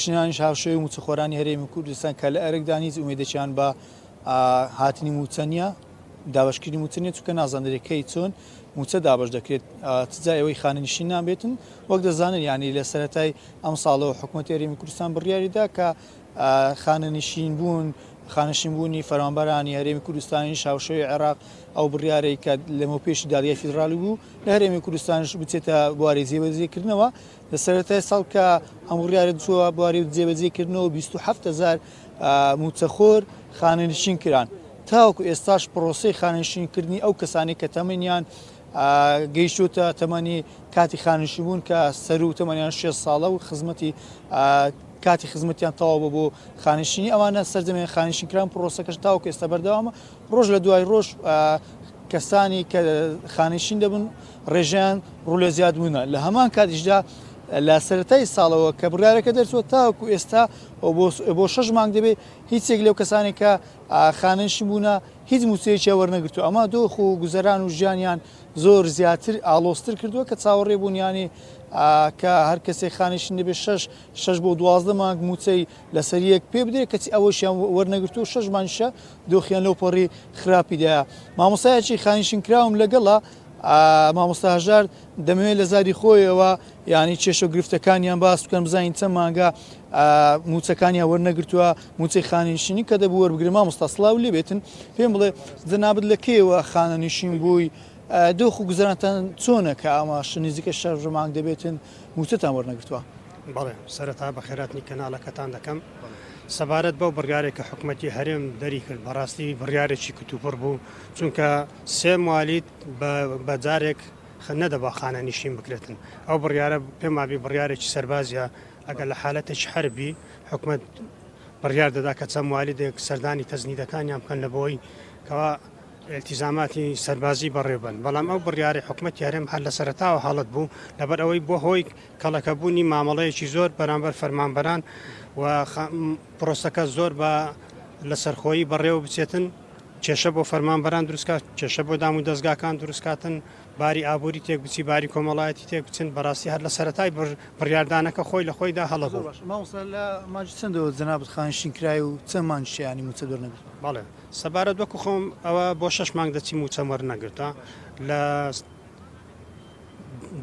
خانشینانیش هاوشێوی موچەخۆرانی هەرێمی کوردستان کە لە ئەرکدا هیچ ئومێدەچیان بە هاتنی موچەنیە دابشکردنی موچەنیە چونکە نازانەرەکەی چۆن موچە دابش دەکرێت تجا ئەوەی خانەنشین نابێتن وەک دەزانن ینی لە سەرەتای ئەم ساڵەوە حکوومەتی هەرێمی کوردستان بڕیاریدا کە خانەنشین بوون خانەشینبوونی فەرمانبەرانی هەرێمی کوردستانی هاوشێوی عێراق ئەو بڕیارەی کە لەمە پێشی دادگای فیدرالی بوو لە هەرێمی کوردستانش بچێتە بواری جێبەجێکردنەوە لە سەرەتای ساڵ کە ئەم بڕیارە چووە بواری جێبەجێکردنەوە 27,000 موچەخۆر خانەنشین کران تاوەکو ئێستاش پرۆسەی خانەنشینکردنی ئەو کەسانی کە تەمەنیان گەیشتوتە تەمەنی کاتی خانشی بوون کە سەر و تەمەنیان 6 ساڵە و خزمەتی کاتی خزمەتیان تەواو بۆ خانشینی ئەوانە سەرجەمێن خانشینکران پرۆسەکەش تاوەکو ئێستا بەردەوامە ڕۆژ لە دوای ڕۆژ کەسانی کە خانشین دەبن ڕێژیان ڕوو لە زیاد بوونە لە هەمان کاتیشدا لە سەرەتای ساڵەوە کە بڕیارەکە دەرچوە تاوەکو ئێستا بۆ 6 مانگ دەبێت هیچێک لەو کەسانی کە خانشین بوونە هیچ موچەیەکی وەرنەگرتووە ئەمە دۆخ و گوزەران و ژیانیان زۆر زیاتر ئالۆستر کردووە کە چاوەڕێ بوونیانی کە هەر کەسێک خانشین دەبێت 6 بۆ 12 مانگ موچەی لەسەر یەک پێ بدرێت کەچی ئەوەشیان وەرنەگرتووە 6 مانگشە دۆخیان لەو پەڕی خراپیدایە مامۆستایەکی خانشین کراوم لەگەڵا مامۆستا هەژار دەمەوێت لە زاری خۆیەوە ینی کێشە و گرفتەکانیان باس بکەن بزانین چەند مانگە موچەکانیان وەرنەگرتووە موچەی خانشینی کە دەبوو وەربگرن مامۆستا سڵاو لێ بێتن پێم بڵێ جەنابەت لە کێوە خانەنشین بووی دۆخ و گوزەرانتان چۆنە کە ئەمە نزیکە 6 مانگ دەبێتن موچەتان وەرنەگرتووە بەڵێ سەرەتا بە خێراتنی کەناڵەکەتان دەکەم سەبارەت بەو بڕیارێک کە حکوومەتی هەرێم دەری کرد بەڕاستی بڕیارێکی کتوپڕ بوو چونکە 3 موالیت بە جارێک نەدەبا خانەنشین بکرێتن ئەو بڕیارە پێم وابی بڕیارێکی سەربازیە ئەگەر لە حالەتێکی حربی حکوومەت بڕیار دەدا کە چەند موالیدێک سەردانی تەزنیدەکانیان بکەن لە بۆی کەوا التیزاماتی سەربازی بەڕێبن بەڵام ئەو بڕیاری حکوومەتی هەرێم هەر لە سەرەتاوە حاڵەت بوو لەبەر ئەوەی بۆ هۆی کەڵەکەبوونی مامەڵەیەکی زۆر بەرامبەر فەرمانبەران و پرۆسەکە زۆر بە لەسەرخۆیی بەڕێوە بچێتن کێشە بۆ فەرمانبەران دروستکات کێشە بۆ دام و دەستگاکان دروستکاتن باری ئابووری تێک بچی باری کۆمەڵایەتی تێک بچن بەڕاستی هەر لە سەرەتای بڕیاردانەکە خۆی لە خۆیدا هەڵە بوو مامۆستا لە ماجی چەندەوە جەنابەت خانشین کرای و چەند مانگشیانی موچە دەرنەگرت بەڵێ سەبارەت وەکو خۆم ئەوە بۆ 6 مانگ دەچی موچە وەرنەگرتە لە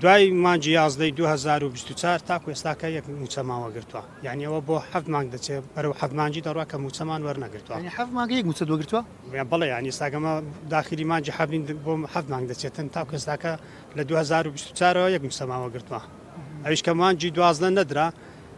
دوای مانجی 11 2024 تاکو ئێستاکە یەک موچە ماوەگرتووە یعنی ئەوە بۆ 7 مانگ دەچێت بەرەو 7 مانجی دەڕوا کە موچەمان وەرنەگرتووە 7 مانگ یەک موچە دۆگرتووە بەڵێ ینی ئێستاگەمە داخلی مانجی حەبین بۆ 7 مانگ دەچێتن تاکو ئێستاکە لە 2024ەوە یەک موچە ماوەگرتووە ئەویش کە مانجی 12 نەدرا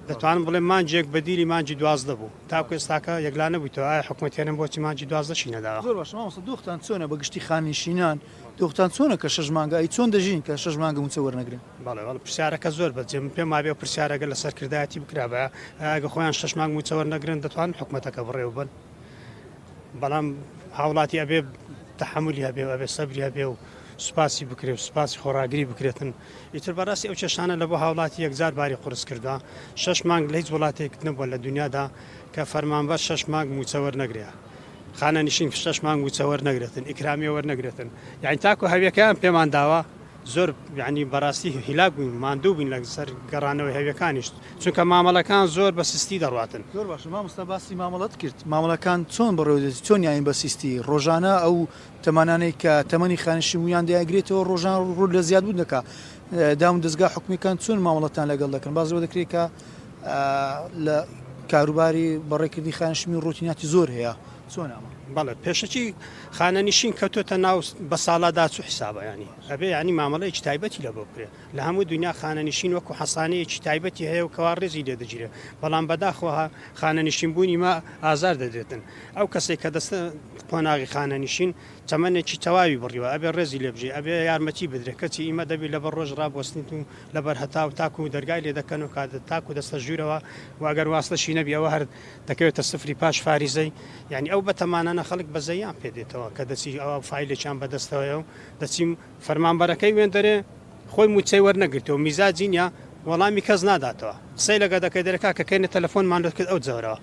دەتوانم بڵێ مانجێک بەدیری مانجی 12 بوو تاکو ئێستاکە یەکلا نەبوویتەوە ئایا حکوومەت هێرم بۆچی مانجی 12 شی نەداوە زۆر باش مامۆستا دۆختان چۆنە بە گشتی خانشینان دۆختان چۆنە کە 6 مانگە ئەی چۆن دەژین کە 6 مانگە موچە وەرنەگرن بەڵێ پرسیارەکە زۆر بەجێ پێم وابێ پرسیارەکە لە سەرکردایەتی بکرابە ئەگە خۆیان 6 مانگ موچە وەرنەگرن دەتوان حکوومەتەکە بڕێوە بن بەڵام هاوڵاتی ئەبێ تەحملی هەبێ ئەبێ سەبری هەبێ و سوپاسی بکرێت سوپاسی خۆراگری بکرێتن ئیتر بەڕاستی ئەو چێشانە لە بۆ هاوڵاتی یەکجار باری قورس کردووە 6 مانگ لە هیچ وڵاتێک نەبووە لە دنیادا کە فەرمانبەر 6 مانگ موچە وەرنەگرێ خانەنشین 6 مانگ موچە وەرنەگرێتن ئیکرامیە وەرنەگرێتن یعنی تاکو هەویەکان پێمان داوە زۆر یعنی بەڕاستی هیلاک بووین ماندوو بووین لە سەر گەڕانەوەی هەویەکانیش چونکە مامەڵەکان زۆر بە سستی دەڕاتن زۆر باشە مامۆستا باسی مامەڵەت کرد مامەڵەکان چۆن بەڕێوەدەچێت چۆن یانی بە سیستی ڕۆژانە ئەو تەمانانەی کە تەمەنی خانشینبوویان دەیاگرێتەوە ڕۆژان ڕوو لە زیاد بوو دەکات دام و دەستگا حکومیەکان چۆن مامەڵەتان لەگەڵ دەکەن بازەوە دەکرێت کە لە کاروباری بەڕێکردنی خانشمی ڕۆتیناتی زۆر هەیە چۆن ئەمە بەڵێ پێشەکی خانەنشین کەوتۆتە ناو بە ساڵادا چوو حیسابە ینی ئەبێ ینی مامەڵەیەکی تایبەتی لە بۆ بکرێت لە هەموو دنیا خانەنشین وەکو حەسانەیەکی تایبەتی هەیە و کەوا ڕێزی لێ دەگیرێت بەڵام بەداخۆها خانەنشین بوونی ما ئازار دەدرێتن ئەو کەسێک کە دەستە قۆناغی خانەنشین چەمەنێکی تەواوی بڕیوە ئەبێ ڕێزی لێ بژێ ئەبێ یارمەتی بدرێت کەچی ئیمە دەبێت لەبەر ڕۆژ ڕابوەستنیت و لەبەر هەتا و تاکو و دەرگای لێ دەکەن و کات تاکو دەستە ژوورەوە واگەر واستەشی نەبی ئەوە هەر دەکەوێتە سفری پاش فاریزەی یعنی ئەو بەتەمانانە خەڵک بەزەیان پێدێتەوە کە دەچی ئەوە فیلێکیان بەدەستەوەیە و دەچیم فەرمانبەرەکەی وێن دەرێ خۆی موچەی وەرنەگرتەوە میزاجینیا وەڵامی کەس ناداتەوە قسەی لەگە دەکەی دەرەکا کە کەینە تەلەفۆنمان لۆ کرد ئەو جۆرەوە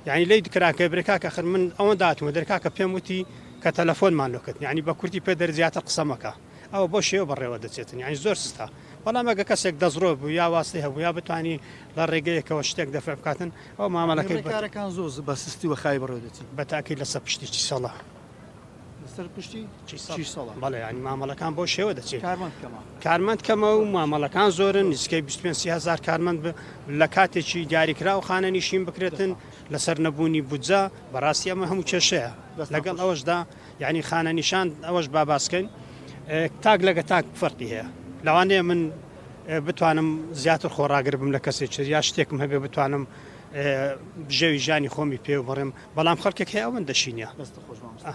یعنی لی دکراکە برێکاکە خر من ئەوە داتومە دەرکاکە پێم وتی کە تەلەفۆنمان لۆ کرد یعنی بە کورتی پێ دەرزیاتە قسەمەکە ئەوە بۆ شێوە بەڕێوە دەچێتن یعنی زۆر سستا بەڵام ئەگە کەسێک دەزڕۆ بوو یا واستی هەبوو یا بتوانانی لە ڕێگەیەکەوە شتێک دەفع بکاتن ئەو مامەڵەکەی کارەکان زۆر بە سستی و خای بەڕێ دەچێت بە تاکید لەسەر پشتیی سەڵە لەسەر پشتی ساڵ بەڵێ ینی مامەڵەکان بۆ شێوە دەچێت کارمەندکەمە کارمەند کەمە و مامەڵەکان زۆرن نزیکەی 25,000 کارمەند لە کاتێکی دیاریکرا و خانە نیشین بکرێتن لەسەر نەبوونی بودجە بەڕاستی ئەمە هەموو کێشەیە لەگەڵ ئەوەشدا یعنی خانە نیشان ئەوەش باباسکەین تاک لەگە تاک فەرقی هەیە لەوانەیە من بتوانم زیاتر خۆڕاگر بم لە کەسێک یا شتێکم هەبێ بتوانم ژێوی ژانی خۆمی پێ و بڕێم بەڵام خەڵکێک هەیە ئەوەن دەشینە